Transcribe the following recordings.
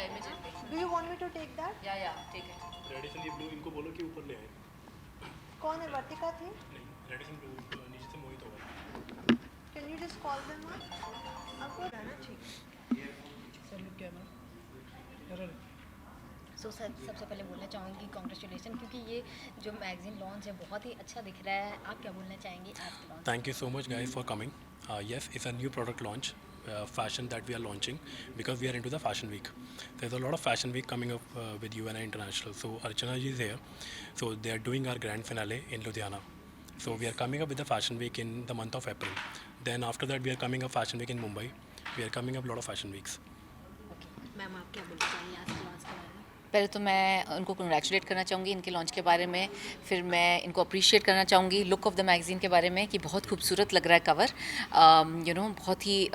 yeah, immediately. Do you want me to take that? Yeah, take it. Radisson ये blue इनको बोलो कि ऊपर ले आए। कौन है? वर्तिका थी? नहीं, रेडिसन ब्लू नीचे से मोहित होगा। Can you just call them up? आपको है ना? ठीक। सो सबसे पहले बोलना चाहूँगी कॉन्ग्रेचुलेसन, क्योंकि ये जो मैगज़ीन लॉन्च है बहुत ही अच्छा दिख रहा है। आप क्या बोलना चाहेंगे आज के launch? Thank you so much guys for coming. Yes, it's a new product launch, fashion that we are launching because we are into the fashion week. There's a lot of fashion week coming up with UNI International. So Archana ji is here. So they are doing our grand finale in Ludhiana. So we are coming up with the fashion week in the month of April. Then after that we are coming up fashion week in Mumbai. We are coming up a lot of fashion weeks. Ma'am आप क्या बोलना चाहेंगे आज के launch के बारे में? पहले तो मैं उनको कंग्रेचुलेट करना चाहूँगी इनके लॉन्च के बारे में, फिर मैं इनको अप्रिशिएट करना चाहूँगी लुक ऑफ द मैगज़ीन के बारे में कि बहुत खूबसूरत लग रहा है कवर। बहुत ही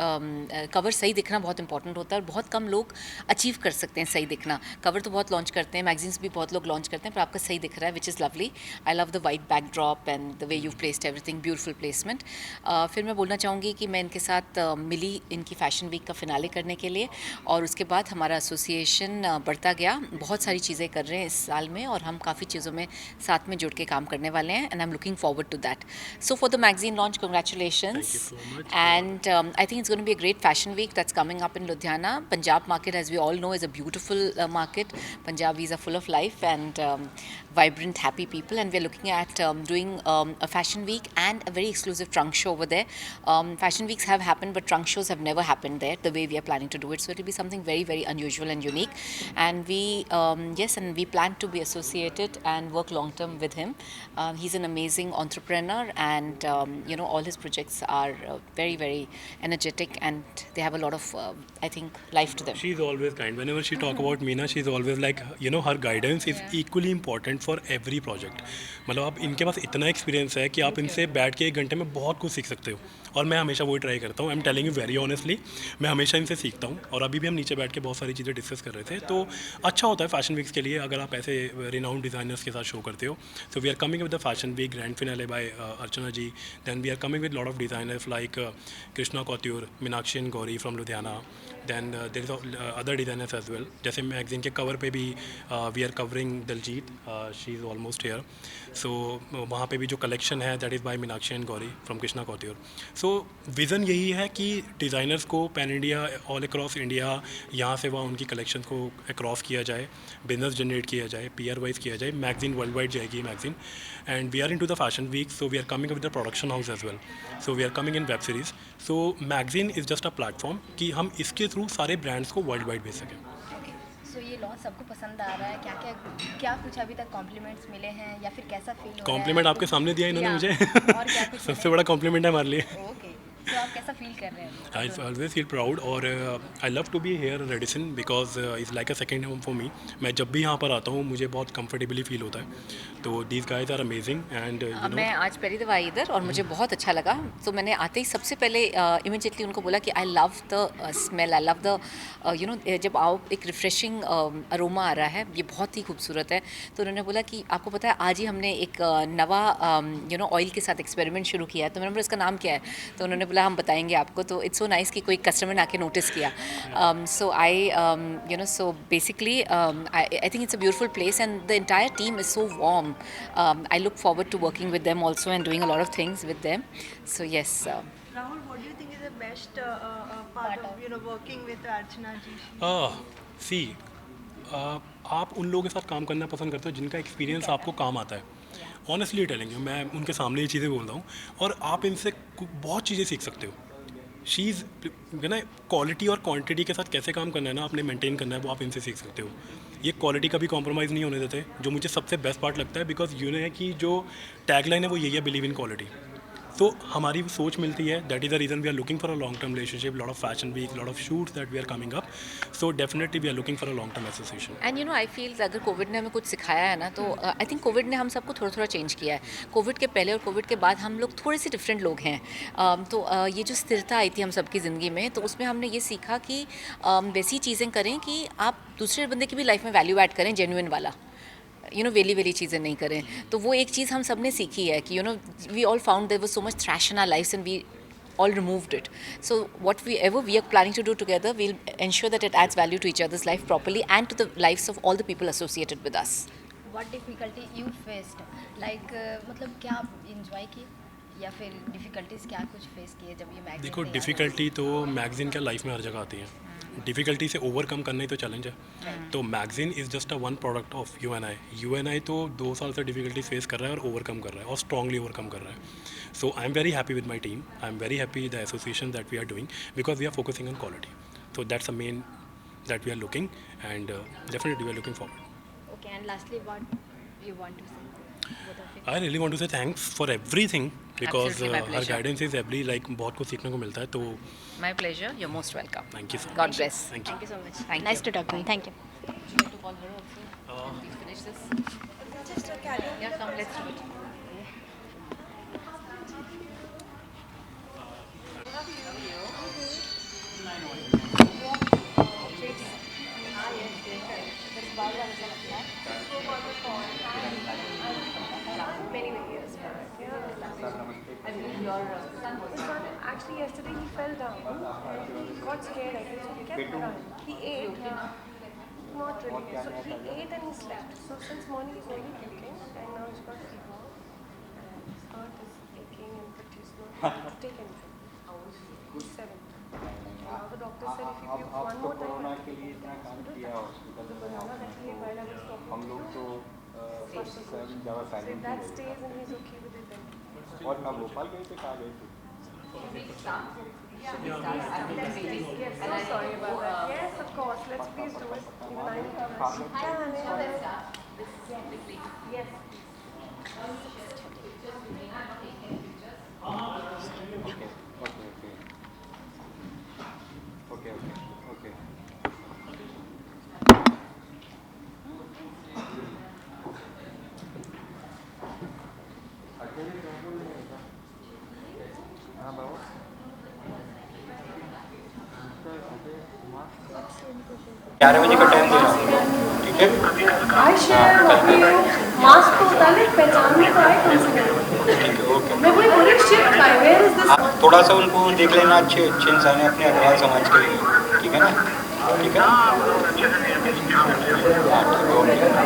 कवर सही दिखना बहुत इंपॉर्टेंट होता है और बहुत कम लोग अचीव कर सकते हैं सही दिखना। कवर तो बहुत लॉन्च करते हैं, मैगजीन्स भी बहुत लोग लॉन्च करते हैं, पर आपका सही दिख रहा है, which is lovely. I love the white backdrop and the way you placed everything, beautiful placement. फिर मैं बोलना चाहूँगी कि मैं इनके साथ मिली इनकी फ़ैशन वीक का फिनाले करने के लिए, और उसके बाद हमारा एसोसिएशन बढ़ता गया। बहुत सारी चीज़ें कर रहे हैं इस साल में और हम काफ़ी चीज़ों में साथ में जुड़ के काम करने वाले हैं, and I am looking forward to that. So for the magazine launch, congratulations, and I think it's going to be a great fashion week that's coming up in Ludhiana. Punjab market, as we all know, is a beautiful market. Punjabis are full of life and vibrant, happy people, and we're looking at doing a fashion week and a very exclusive trunk show over there. Fashion weeks have happened, but trunk shows have never happened there the way we are planning to do it. So it will be something very, very unusual and unique. And we plan to be associated and work long term with him. He's an amazing entrepreneur, and all his projects are very, very energetic, and they have a lot of I think life to them. She's always kind. Whenever she talk about Meena, she's always like, her guidance is equally important for every project. मतलब आप इनके पास इतना experience है कि आप इनसे बैठ के 1 घंटे में बहुत कुछ सीख सकते हो, और मैं हमेशा वही ट्राई करता हूँ। I am telling you very honestly, मैं हमेशा इनसे सीखता हूँ, और अभी भी हम नीचे बैठ के बहुत सारी चीज़ें डिस्कस कर रहे थे। तो अच्छा होता है फैशन वीक्स के लिए अगर आप ऐसे रिनाउंड डिज़ाइनर्स के साथ शो करते हो। So we are coming with the fashion week grand finale by Archana ji. Then we are coming with lot of designers like Krishna couture, Meenakshi and Gauri from Ludhiana. Then there is other designers as well. जैसे magazine के cover पे भी we are covering Diljit, she is almost here. सो वहाँ पे भी जो collection है that is by Meenakshi and Gauri from Krishna कौत्यूर। So vision यही है कि डिज़ाइनर्स को pan India, all across India, यहाँ से वहाँ उनकी कलेक्शन को अक्रॉस किया जाए, बिजनेस जनरेट किया जाए, पीआर वाइज किया जाए। मैगजीन वर्ल्ड वाइड जाएगी magazine, and we are in to the fashion week. So we are coming with the production house as well. So we are coming in web series. So magazine is just a platform कि हम इसके through सारे brands को world wide भेज सकें। सो ये launch सबको पसंद आ रहा है? क्या कुछ अभी तक कॉम्प्लीमेंट्स मिले हैं या फिर कैसा फील हो रहा है? कॉम्प्लीमेंट आपके सामने दिया इन्होंने मुझे। और क्या कुछ सबसे बड़ा कॉम्प्लीमेंट है हमारे लिए। ओके, तो आप कैसा फील कर रहे हैं? I always feel proud, और I love to be here Radisson because it's like a second home for me. मैं जब भी यहाँ पर आता हूँ मुझे बहुत comfortably फील होता है। तो these guys are amazing, and मैं आज पहली दफ़ा आई इधर और मुझे बहुत अच्छा लगा। तो मैंने आते ही सबसे पहले इमीडिएटली उनको बोला कि I love the smell, I love the जब आओ एक रिफ्रेशिंग अरोमा आ रहा है, ये बहुत ही खूबसूरत है। तो उन्होंने बोला कि आपको पता है आज ही हमने एक नवा ऑयल के साथ एक्सपेरिमेंट शुरू किया है। तो मैंने बोला इसका नाम क्या है? तो उन्होंने बोला हम बताएंगे आपको। तो इट्स सो नाइस कि कोई कस्टमर ने आके नोटिस किया। So I so basically I think it's a beautiful place and the entire team is so warm. I look forward to working with them also and doing a lot of things with them. So yes. Rahul, what do you think is the best part of working with Archana ji? सी आप उन लोगों के साथ काम करना पसंद करते हो जिनका एक्सपीरियंस आपको काम आता है। ऑनेस्टली टेलिंग यू, मैं उनके सामने ये चीज़ें बोल रहा हूँ, और आप इनसे बहुत चीज़ें सीख सकते हो। शीज़ ना क्वालिटी और क्वांटिटी के साथ कैसे काम करना है ना, आपने मेंटेन करना है, वो आप इनसे सीख सकते हो। ये क्वालिटी का भी कॉम्प्रोमाइज़ नहीं होने देते, जो मुझे सबसे बेस्ट पार्ट लगता है, बिकॉज है कि जो टैगलाइन है वो यही है, बिलीव इन क्वालिटी। तो हमारी सोच मिलती है, that is the reason we are looking for a long term relationship, lot of fashion week, lot of shoots that we are coming up. So definitely we are looking for a long term association. And I feel अगर Covid ने हमें कुछ सिखाया है ना, तो I think Covid ने हम सबको थोड़ा थोड़ा चेंज किया है। कोविड के पहले और कोविड के बाद हम लोग थोड़े से डिफरेंट लोग हैं। तो ये जो स्थिरता आई थी हम सबकी ज़िंदगी में, तो उसमें हमने ये सीखा कि वैसी चीज़ें करें कि आप दूसरे बंदे की भी लाइफ में वैल्यू ऐड करें, जेन्युइन वाला, वेली चीज़ें नहीं करें। तो वो एक चीज़ हम सब ने सीखी है कि we all found there was so much trash in our lifes and we all removed it. So whatever we are planning to do together, we'll ensure that it adds value to each other's life properly and to the lives of all the people associated with us. What difficulty you faced like मतलब क्या आप enjoy किए या फिर difficulties क्या कुछ face किए जब ये मैगजीन देखो डिफ़िकल्टी तो मैगज़ीन के लाइफ में हर जगह आती है, डिफ़िकल्टी से ओवरकम करना ही तो चैलेंज है। तो magazine is just a one product of you and I तो 2 साल से डिफ़िकल्टी फेस कर रहा है और ओवरकम कर रहा है और स्ट्रांगली ओवरकम कर रहा है। So I am very happy with my team, I am very happy the association that we are doing because we are focusing on quality. So that's a main that we are looking and definitely we are looking forward. Okay and lastly what you want to say both of you I really want to say thanks for everything because Absolutely, my her pleasure. guidance is every like बहुत कुछ सीखने को मिलता है। तो My pleasure. You're most welcome. thank you so much. God bless. Thank you. Thank you so much Thank nice you. To talk to you thank you Would you like to call her also? Please finish this. Just a carry on. Yeah, come, let's do it. Actually, yesterday he fell down. He got scared, I think, so he kept crying. He ate. Not really. So he ate and he slept. So since morning he's only drinking, and now he's got fever. And his heart is aching, but he's not able to take anything. He's 7. Now the doctor said if he pukes one more time, corona के लिए इतना काम किया hospital में banana that he ate while I was talking हम to लोग him. तो first seven ज़्यादा So if साइलेंट that थे stays and he's okay with it, then और आप भोपाल गए थे कहाँ गए थे yes, so sorry about that. Yes, of course. Let's please do it. Even I need to rest. Yes. Okay okay okay okay अकेले travel नहीं होता हाँ बाबू 11 बजे का टाइम दे रहा हूँ, ठीक है? आयशा मास्क को उतारे पहचानने को आए कम से कम मैं कोई पूरी shift I where is this आप थोड़ा सा उनको देख लेना, अच्छे अच्छे इंसान है अपने अग्रवाल समाज के लिए, ठीक है ना? ठीक है? हाँ, ठीक है, okay.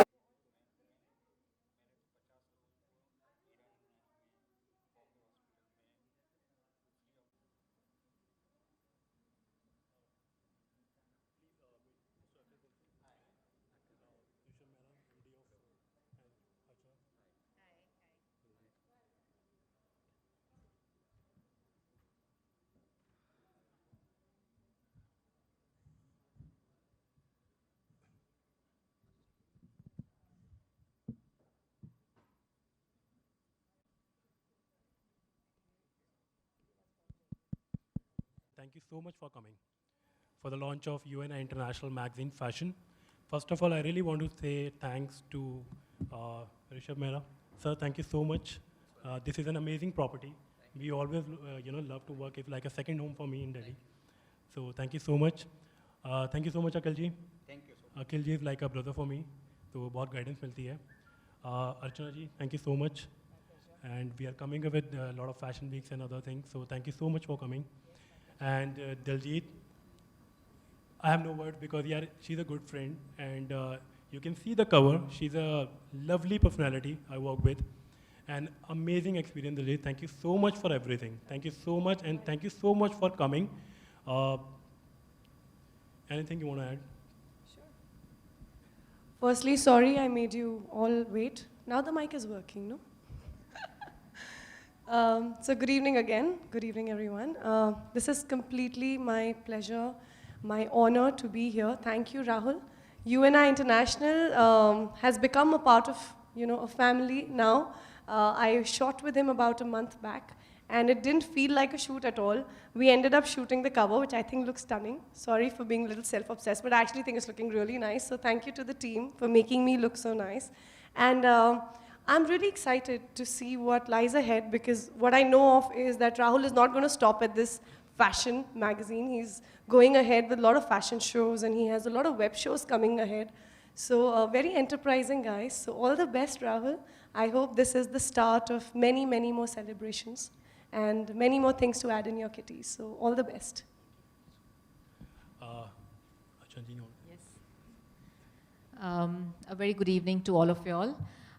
Thank you so much for coming for the launch of UNI International Magazine Fashion. First of all, I really want to say thanks to Rishabh Mehra. Sir, thank you so much. This is an amazing property. We always, love to work. It's like a second home for me in Delhi. So thank you so much. Thank you so much, Akhil ji. Thank you so much. Akhil ji is like a brother for me. तो बहुत guidance मिलती है. Archana ji, thank you so much. And we are coming up with a lot of fashion weeks and other things. So thank you so much for coming. And Diljit, I have no words because yeah, she's a good friend, and you can see the cover. She's a lovely personality I work with, and amazing experience. Diljit, thank you so much for everything. Thank you so much, and thank you so much for coming. Anything you want to add? Firstly, sorry I made you all wait. Now the mic is working, no? So good evening again. Good evening, everyone. This is completely my pleasure, my honor to be here. Thank you, Rahul. UNI International has become a part of, a family now. I shot with him about a month back, and it didn't feel like a shoot at all. We ended up shooting the cover, which I think looks stunning. Sorry for being a little self-obsessed, but I actually think it's looking really nice. So thank you to the team for making me look so nice. And I'm really excited to see what lies ahead, because what I know of is that Rahul is not going to stop at this fashion magazine. He's going ahead with a lot of fashion shows, and he has a lot of web shows coming ahead. So very enterprising, guys. So all the best, Rahul. I hope this is the start of many, many more celebrations. and many more things to add in your kitty. So all the best. अच्छा जी Yes. A very good evening to all of you all.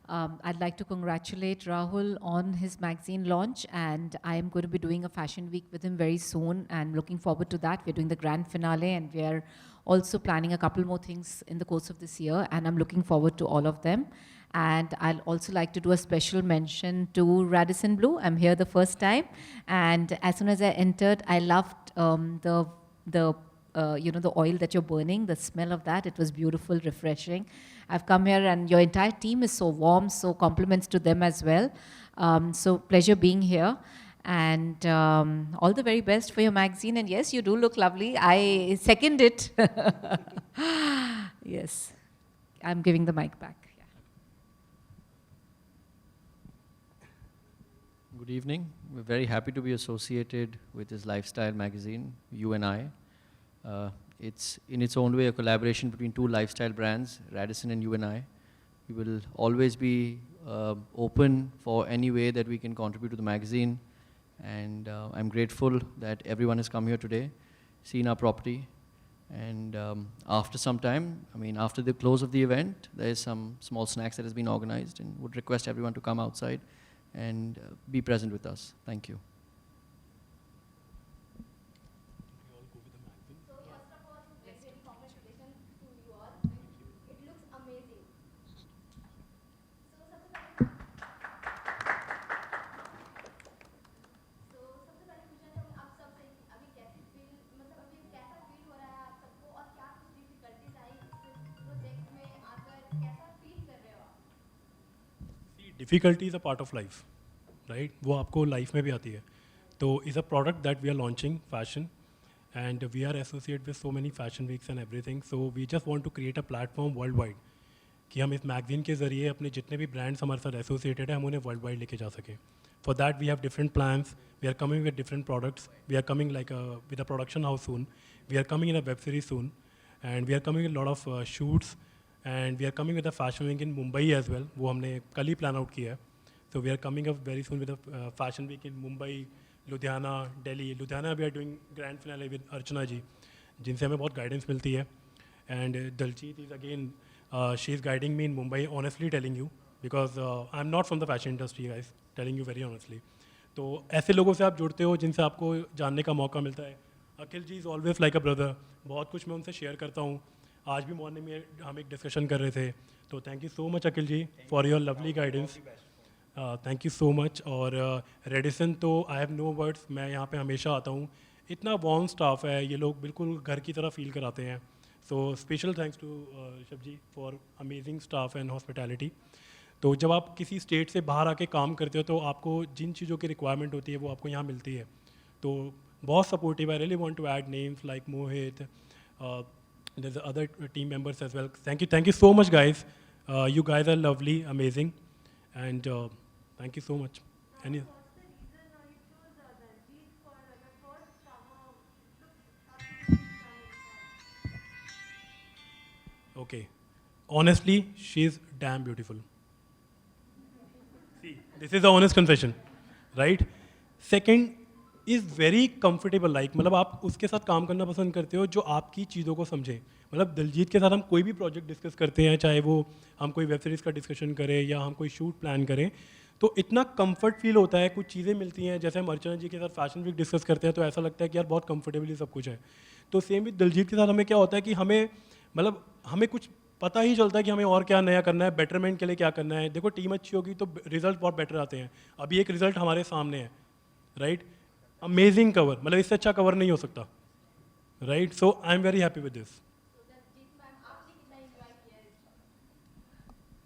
I'd like to congratulate Rahul on his magazine launch, and I am going to be doing a fashion week with him very soon, and looking forward to that. We're doing the grand finale, and we are also planning a couple more things in the course of this year, and I'm looking forward to all of them. And I'll also like to do a special mention to Radisson Blu. I'm here the first time, and as soon as I entered, I loved the oil that you're burning, the smell of that. It was beautiful, refreshing. I've come here and your entire team is so warm, so compliments to them as well. So pleasure being here. And all the very best for your magazine. And yes, you do look lovely. I second it. Yes. I'm giving the mic back. Yeah. Good evening. We're very happy to be associated with this lifestyle magazine, You and I. It's in its own way a collaboration between two lifestyle brands, Radisson and You and I. We will always be open for any way that we can contribute to the magazine. And I'm grateful that everyone has come here today, seen our property. And after some time, after the close of the event, there is some small snacks that has been organized, and would request everyone to come outside and be present with us. Thank you. Difficulty is a part of life, right? वो आपको life में भी आती है. तो is a product that we are launching fashion, and we are associate with so many fashion weeks and everything. So we just want to create a platform worldwide कि हम इस मैगजीन के ज़रिए अपने जितने भी ब्रांड्स हमारे साथ एसोसिएटेड हैं हम उन्हें वर्ल्ड वाइड लेके जा सकें. For that we have different plans. We are coming with different products. We are coming like with a production house soon. We are coming in a web series soon, and we are coming in lot of shoots, and we are coming with a fashion week in Mumbai as well. वो हमने कल ही plan out किया है. So we are coming up very soon with a fashion week in Mumbai, Ludhiana, Delhi. Ludhiana we are doing grand finale with Archana ji, जिनसे हमें बहुत guidance मिलती है. And Daljit is again, she is guiding me in Mumbai. Honestly telling you, because I'm not from the fashion industry, guys. Telling you very honestly. तो ऐसे लोगों से आप जुड़ते हो जिनसे आपको जानने का मौका मिलता है. अखिल जी is always like a brother. बहुत कुछ मैं उनसे शेयर करता हूँ. आज भी मॉर्निंग में हम एक डिस्कशन कर रहे थे. तो thank you so much Akhil ji for your lovely guidance. Thank you so much. और रेडिसन तो आई हैव नो वर्ड्स. मैं यहाँ पे हमेशा आता हूँ. इतना वार्म स्टाफ है, ये लोग बिल्कुल घर की तरह फील कराते हैं. So special thanks to Rishabh ji for amazing staff and hospitality. तो जब आप किसी स्टेट से बाहर आके काम करते हो तो आपको जिन चीज़ों की रिक्वायरमेंट होती है वो आपको यहाँ मिलती है. तो बहुत supportive. I really want to add names like Mohit, there is other team members as well. Thank you so much guys. You guys are lovely, amazing, and thank you so much. Any? Okay. Honestly, she is damn beautiful. See, this is the honest confession, right? Second is very comfortable. Like, मतलब आप उसके साथ काम करना पसंद करते हो जो आपकी चीज़ों को समझे. मतलब दिलजीत के साथ हम कोई भी प्रोजेक्ट डिस्कस करते हैं, चाहे वो हम कोई वेब सीरीज़ का डिस्कशन करें या हम कोई शूट प्लान करें, तो इतना कंफर्ट फील होता है. कुछ चीज़ें मिलती हैं, जैसे हम अर्चना जी के साथ फैशन वीक डिस्कस करते हैं तो ऐसा लगता है कि यार बहुत कंफर्टेबली सब कुछ है. तो सेम विद दिलजीत के साथ हमें क्या होता है कि हमें कुछ पता ही चलता है कि हमें और क्या नया करना है, बेटरमेंट के लिए क्या करना है. देखो टीम अच्छी होगी तो रिजल्ट बहुत बेटर आते हैं. अभी एक रिजल्ट हमारे सामने है, राइट? अमेजिंग कवर, मतलब इससे अच्छा कवर नहीं हो सकता, right? So I am very happy with this.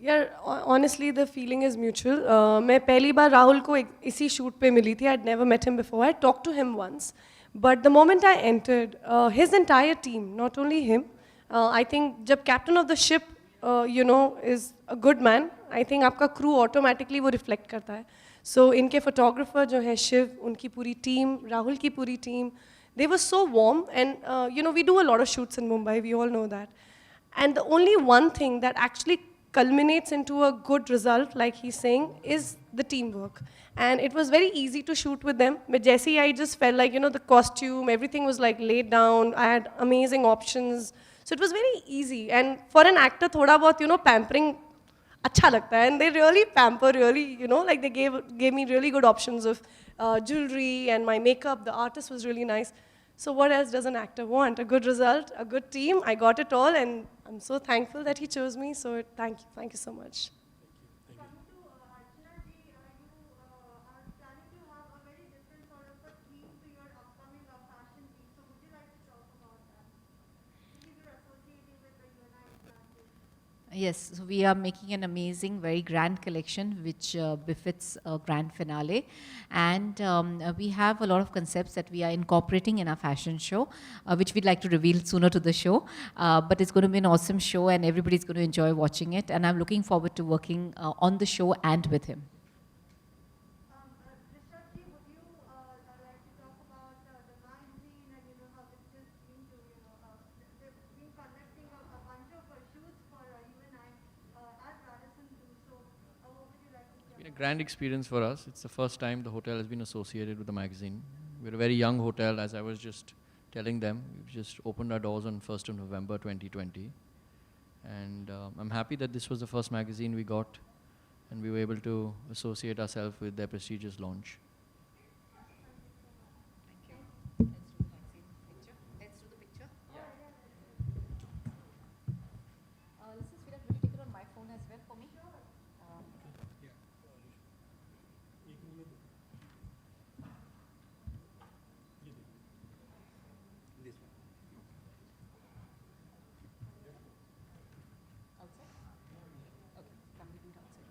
यार honestly the feeling is mutual. मैं पहली बार राहुल को इसी शूट पे मिली थी. I never met him before. I talk to him once, but the moment I entered his entire team, not only him, I think जब captain of the ship is a good man, I think आपका crew automatically वो reflect करता है. सो इनके photographer जो हैं शिव, उनकी पूरी टीम, राहुल की पूरी team, they were so warm. And we do a lot of shoots in Mumbai, we all know that. And the only one thing that actually culminates into a good result, like he's saying, is the teamwork. And it was very easy to shoot with them. With Jesse, I just felt like, the costume, everything was like laid down. I had amazing options. So it was very easy. And for an actor, thoda bahut, pampering, acha lagta hai. And they really pamper, really, like they gave me really good options of jewelry and my makeup. The artist was really nice. So what else does an actor want? A good result, a good team. I got it all, and I'm so thankful that he chose me. So thank you so much. Yes, so we are making an amazing, very grand collection which befits a grand finale. And we have a lot of concepts that we are incorporating in our fashion show, which we'd like to reveal sooner to the show. But it's going to be an awesome show and everybody's going to enjoy watching it. And I'm looking forward to working on the show and with him. It's been a grand experience for us. It's the first time the hotel has been associated with the magazine. We're a very young hotel, as I was just telling them. We've just opened our doors on 1st of November 2020. And I'm happy that this was the first magazine we got and we were able to associate ourselves with their prestigious launch. Let's do the picture. Listen, sweetheart, will you take it on my phone as well for me? Outside? Okay, come, we do it outside.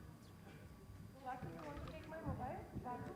Ratu, you want to take my mobile? Ratu?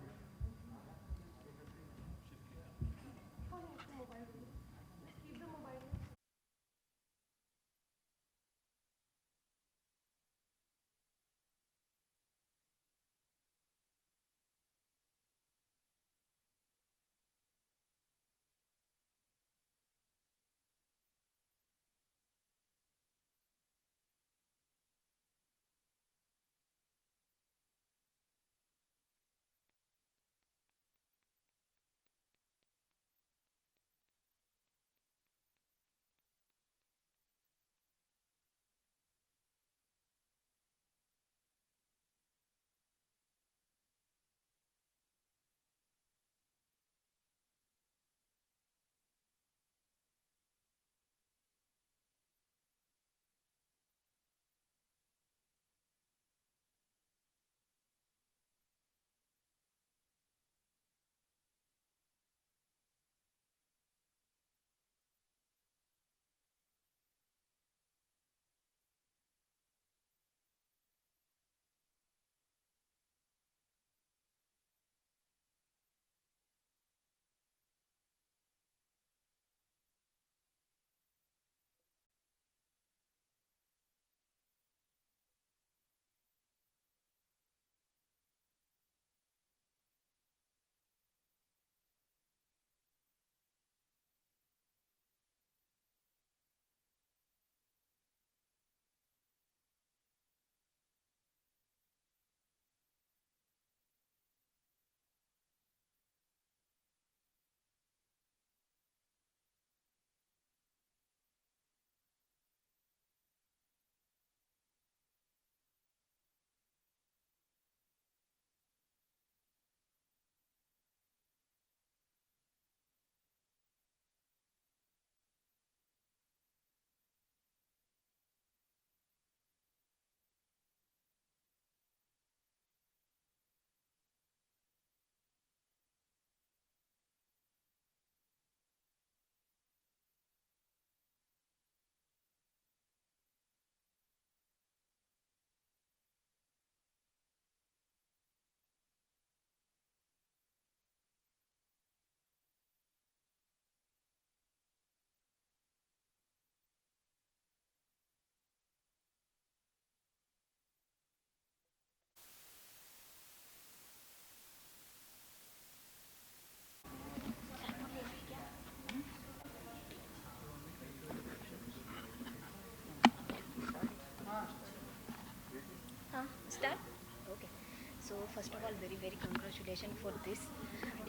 So first of all, very very congratulations for this.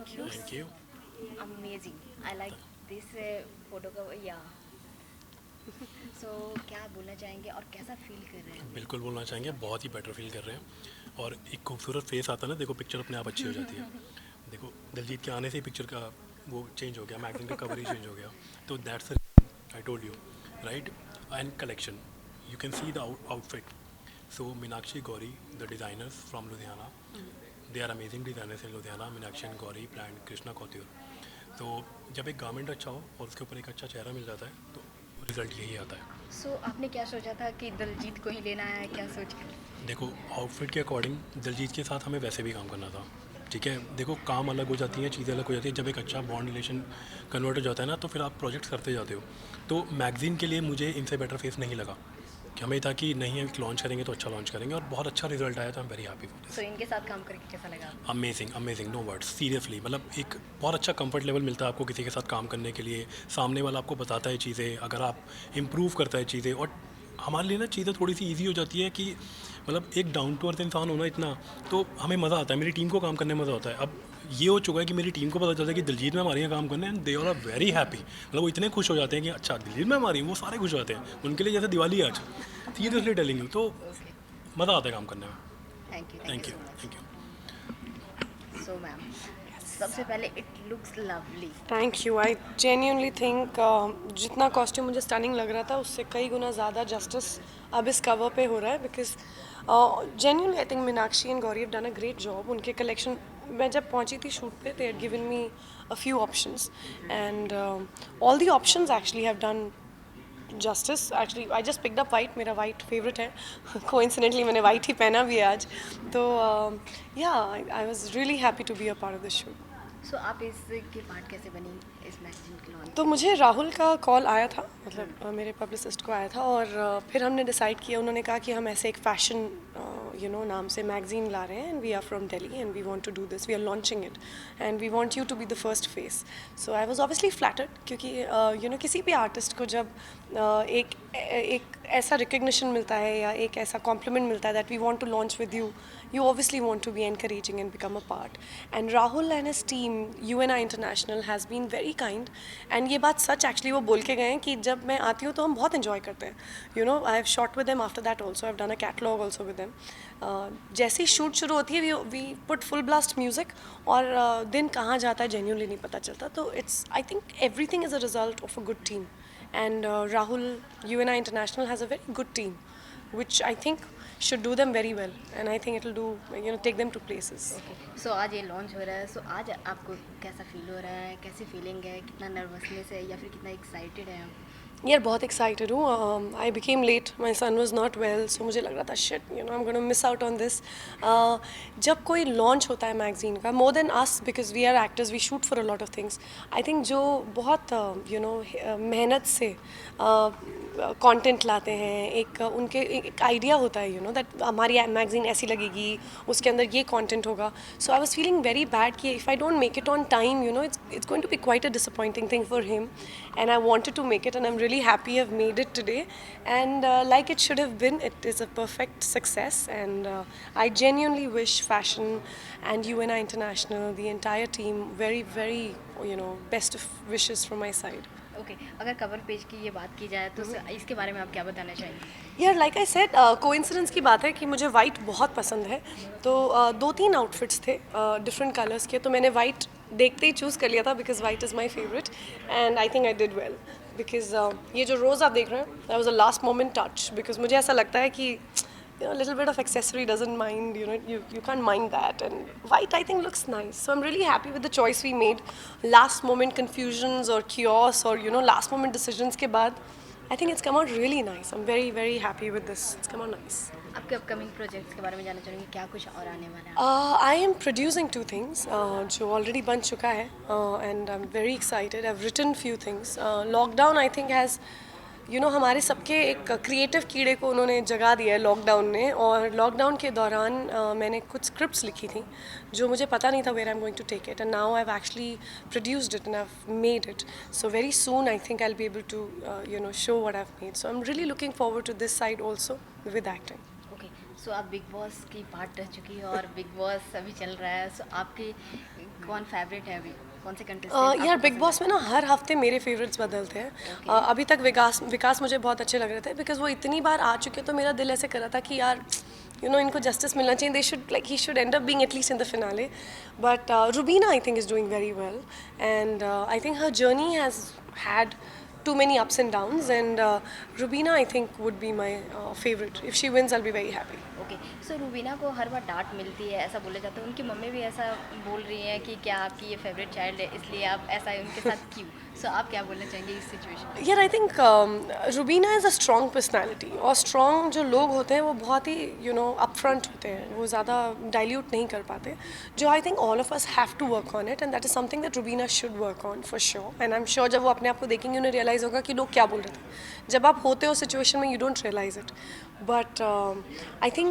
It looks thank you. amazing. I like this photo cover. Yeah. So क्या बोलना चाहेंगे और कैसा feel कर रहे हैं? बिल्कुल बोलना चाहेंगे, बहुत ही बेटर फील कर रहे हैं। और एक खूबसूरत फेस आता है ना, देखो पिक्चर अपने आप अच्छी हो जाती है। देखो दिलजीत के आने से ही पिक्चर का वो चेंज हो गया, मैगजीन का कवर ही चेंज हो गया। तो that's I told you right. And collection you can see the outfit. So Meenakshi Gauri the designers from Ludhiana, they are amazing designers in Ludhiana. Meenakshi and Gauri brand Krishna कौतियूर। तो जब एक गारमेंट अच्छा हो और उसके ऊपर एक अच्छा चेहरा मिल जाता है तो रिज़ल्ट यही आता है। So आपने क्या सोचा था कि दिलजीत को ही लेना है, क्या सोच कर? देखो आउटफिट के अकॉर्डिंग दिलजीत के साथ हमें वैसे भी काम करना था, ठीक है। देखो काम अलग हो जाती हैं, चीज़ें अलग हो जाती हैं। जब एक अच्छा बॉन्ड रिलेशन कन्वर्ट हो जाता है ना, तो फिर आप प्रोजेक्ट्स करते जाते हो। तो मैगज़ीन के लिए मुझे इनसे बेटर फेस नहीं लगा, कि हमें था कि नहीं हम लॉन्च करेंगे तो अच्छा लॉन्च करेंगे, और बहुत अच्छा रिजल्ट आया, तो I am very happy for this. So इनके साथ काम करके कैसा लगा? Amazing amazing, no words, seriously. मतलब एक बहुत अच्छा कंफर्ट लेवल मिलता है आपको किसी के साथ काम करने के लिए। सामने वाला आपको बताता है चीज़ें, अगर आप इम्प्रूव करता है चीज़ें, और हमारे लिए ना चीज़ें थोड़ी सी ईजी हो जाती है कि मतलब एक डाउन टू अर्थ इंसान होना इतना, तो हमें मज़ा आता है, मेरी टीम को काम करने में मज़ा आता है। अब ये हो चुका है कि मेरी टीम को पता चलता है कि दिलजीत में हमारे यहाँ काम करने, and they are very happy. मतलब वो इतने खुश हो जाते हैं कि अच्छा दिलजीत में हमारी, वो सारे खुश हो जाते हैं। उनके लिए जैसे दिवाली है आज, सीरियसली टेलिंग यू। तो मज़ा आता है काम करने में। Thank you thank you so much. Thank you. So ma'am, सबसे पहले it looks lovely. Thank you. I genuinely think जितना कॉस्ट्यूम मुझे स्टनिंग लग रहा था उससे कई गुना ज़्यादा जस्टिस अब इस कवर पे हो रहा है, because genuinely I think Meenakshi and Gauri have done a great job. उनके कलेक्शन, मैं जब पहुंची थी शूट पे, they had given me a few options, and all the options actually have done justice. Actually I just picked up white, मेरा white favourite है। Coincidentally मैंने white ही पहना भी है आज। तो yeah I was really happy to be a part of this shoot. सो आप इसके पार्ट कैसे बनी इस मैगजीन के लॉन्च? तो मुझे राहुल का कॉल आया था, मतलब मेरे पब्लिसिस्ट को आया था, और फिर हमने डिसाइड किया, उन्होंने कहा कि हम ऐसे एक फैशन नाम से मैगजीन ला रहे हैं, and we are from Delhi and we want to do this, we are launching it and we want you to be the first face. So I was obviously flattered, क्योंकि किसी भी आर्टिस्ट को जब एक ऐसा रिकग्निशन मिलता है या एक ऐसा कॉम्प्लीमेंट मिलता है that we want to launch with you, you obviously want to be encouraging and become a part. And Rahul and his team, UNI International, has been very kind. And ये बात सच actually वो बोल के गए हैं कि जब मैं आती हूँ तो हम बहुत enjoy करते हैं। I have shot with them after that also. I've done a catalog also with them. जैसे ही शूट शुरू होती है we put full blast music, और दिन कहाँ जाता है genuinely नहीं पता चलता। तो I think everything is a result of a good team. And Rahul, UNI International has a very good team, which I think should do them very well, and I think it will do, take them to places. सो आज ये launch हो रहा है, सो आज आपको कैसा feel हो रहा है, कैसी फीलिंग है, कितना नर्वसनेस है या फिर कितना एक्साइटेड है आप? यार बहुत एक्साइटेड हूँ। I became late, my son was not well, so मुझे लग रहा था shit, I am gonna miss out on this. जब कोई लॉन्च होता है मैगजीन का, more than us, because we are actors, we shoot for a lot of things, I think जो बहुत मेहनत से कंटेंट लाते हैं, एक उनके एक आइडिया होता है दैट हमारी मैगजीन ऐसी लगेगी, उसके अंदर ये कंटेंट होगा। So I was feeling very bad कि if I don't make it on time, it's going to be quite a disappointing thing for him, and I wanted to make it, and I'm really happy I've made it today, and like it should have been, it is a perfect success, and I genuinely wish Fashion and UNI International, the entire team, very very best of wishes from my side. Okay, अगर cover page की ये बात की जाए तो इसके बारे में आप क्या बताना चाहेंगे? यार लाइक आई सेड, कोइंसिडेंस की बात है कि मुझे वाइट बहुत पसंद है, तो 2-3 आउटफिट्स थे डिफरेंट कलर्स के, तो मैंने वाइट देखते ही चूज़ कर लिया था, because white is my favourite, and I think I did well, because ये जो रोज़ आप देख रहे हैं, that was a last moment touch, because मुझे ऐसा लगता है कि a little bit of accessory doesn't mind, you can't mind that, and white I think looks nice, so I'm really happy with the choice we made. Last moment confusions or chaos or last moment decisions के बाद I think it's come out really nice. I'm very very happy with this. It's come out nice. आपके upcoming projects के बारे में जानना चाहूँगी, क्या कुछ और आने वाला है? I am producing 2 things जो already बन चुका है, and I'm very excited. I've written few things. Lockdown I think has हमारे सबके एक क्रिएटिव कीड़े को उन्होंने जगा दिया है लॉकडाउन ने, और लॉकडाउन के दौरान मैंने कुछ स्क्रिप्ट्स लिखी थी जो मुझे पता नहीं था where I am going to take it, and now I have actually produced it and I have made it, so very soon I think I will be able to show what I have made, so I am really looking forward to this side also with acting. Okay, so आप Bigg boss की part रह चुकी है और big boss अभी चल रहा है, सो आपकी कौन फेवरेट है अभी, कौन से कंटेस्टेंट यार बिग बॉस में ना हर हफ्ते मेरे फेवरेट्स बदलते हैं। अभी तक विकास मुझे बहुत अच्छे लग रहे थे बिकॉज वो इतनी बार आ चुके, तो मेरा दिल ऐसे कर रहा था कि यार इनको जस्टिस मिलना चाहिए, they should he should and up being at least in the finale. But Rubina I think is doing very well and I think her journey has had too many ups and downs, and Rubina I think would be my favorite. If she wins I'll be very happy. Okay, so Rubina को हर बार डांट मिलती है ऐसा बोला जाता है, उनकी मम्मी भी ऐसा बोल रही हैं कि क्या आपकी ये फेवरेट चाइल्ड है इसलिए आप ऐसा उनके साथ क्यों, सो आप क्या बोलना चाहेंगे इस सिचुएशन? यार आई think Rubina is a strong personality, और स्ट्रॉन्ग जो लोग होते हैं वो बहुत ही अपफ्रंट होते हैं, वो ज़्यादा डाइल्यूट नहीं कर पाते, जो I think all of us have to work on it, and that is something that Rubina should work on for sure. And I am sure जब वो अपने आप को देखेंगे उन्हें रियलाइज़ होगा कि लोग क्या बोल रहे थे। जब आप होते हो सिचुएशन में you don't realise it, but I think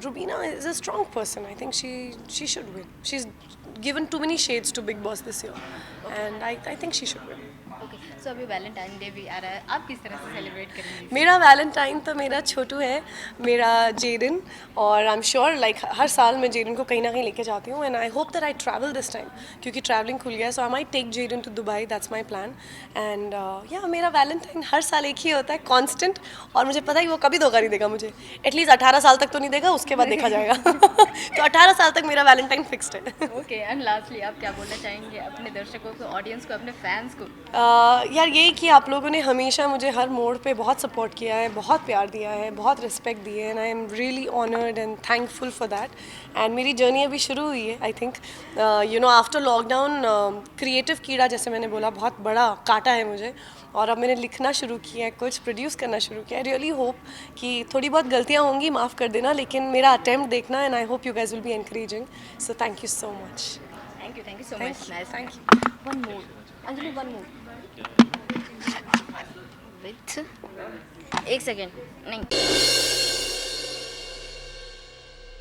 Rubina is a strong person. I think she should win. She is given too many shades to Big Boss this year, and I think she should win. Okay, so अभी Valentine day भी आ रहा है, आप किस तरह से celebrate करेंगे? मेरा वैलेंटाइन तो मेरा छोटू है, मेरा जेडन, और आई एम श्योर लाइक हर साल मैं जेडन को कहीं ना कहीं लेके जाती हूँ, and I hope that I travel this time क्योंकि ट्रैवलिंग खुल गया है, so I might take Jaden to Dubai, that's my plan. And या मेरा वैलेंटाइन हर साल एक ही होता है, कॉन्स्टेंट, और मुझे पता है वो कभी धोखा नहीं देगा मुझे, एटलीस्ट 18 साल तक तो नहीं देगा, उसके बाद देखा जाएगा. तो 18 साल तक मेरा वैलेंटाइन फिक्स्ड है. ओके, एंड लास्टली आप क्या बोलना चाहेंगे अपने दर्शकों को, ऑडियंस को, अपने फैंस को? यार यही कि आप लोगों ने हमेशा मुझे हर मोड़ पे बहुत सपोर्ट किया है, बहुत प्यार दिया है, बहुत रिस्पेक्ट दी है, and I am really honoured and thankful for that. And मेरी जर्नी अभी शुरू हुई है. I think after lockdown creative कीड़ा, जैसे मैंने बोला, बहुत बड़ा काटा है मुझे, और अब मैंने लिखना शुरू किया है, कुछ प्रोड्यूस करना शुरू किया है. रियली होप कि थोड़ी बहुत गलतियाँ होंगी, माफ़ कर देना, लेकिन मेरा अटेम्प्ट देखना, and I hope you guys will be encouraging. So thank you so much. Thank you so Thank much. you, nice. thank you. One more Anjali, one more with एक सेकेंड नहीं